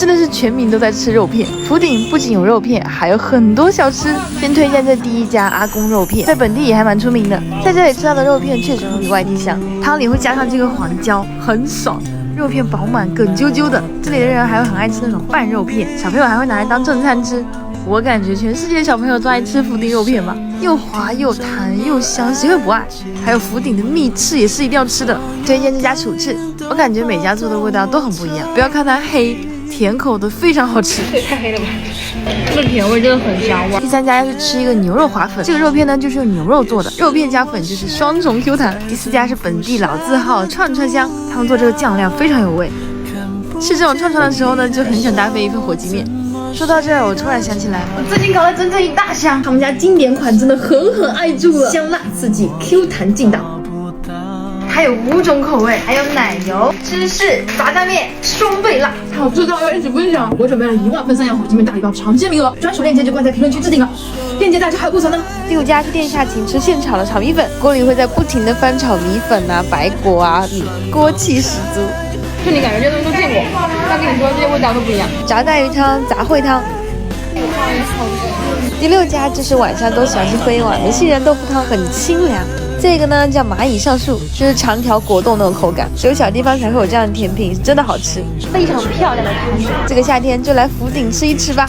真的是全民都在吃肉片。福鼎不仅有肉片，还有很多小吃。先推荐这第一家阿公肉片，在本地也还蛮出名的。在这里吃到的肉片确实会比外地香，汤里会加上这个黄椒，很爽。肉片饱满，梗啾啾的。这里的人还会很爱吃那种拌肉片，小朋友还会拿来当正餐吃。我感觉全世界小朋友都爱吃福鼎肉片吧，又滑又弹又香，谁会不爱？还有福鼎的蜜翅也是一定要吃的，推荐这家楚翅。我感觉每家做的味道都很不一样，不要看它黑，甜口的非常好吃。这也太黑了吧，这个甜味真的很香哇。第三家要是吃一个牛肉滑粉，这个肉片呢就是用牛肉做的，肉片加粉就是双重 Q 弹。第四家是本地老字号串串香，他们做这个酱料非常有味。吃这种串串的时候呢，就很想搭配一份火鸡面。说到这儿，我突然想起来，我最近搞了整整一大箱，他们家经典款真的狠狠爱住了，香辣刺激 ，Q 弹劲道。还有5种口味，还有奶油、芝士、炸酱面、双倍辣，好吃到要一起分享。我准备了1万份3样火鸡面大礼包，尝鲜名额，专属链接就挂在评论区置顶了，链接在这还有库存呢。第5家是殿下请吃现炒的炒米粉，锅里会在不停的翻炒米粉啊、白果啊，锅气十足。就你感觉这些东西都见过，但跟你说这些味道都不一样。炸带鱼汤、杂烩汤。第6家就是晚上都喜欢去喝一碗的杏仁豆腐汤，很清凉。这个呢叫蚂蚁上树，就是长条果冻那种口感，只有小地方才会有这样的甜品，真的好吃，非常漂亮的汤水。这个夏天就来福鼎吃一吃吧。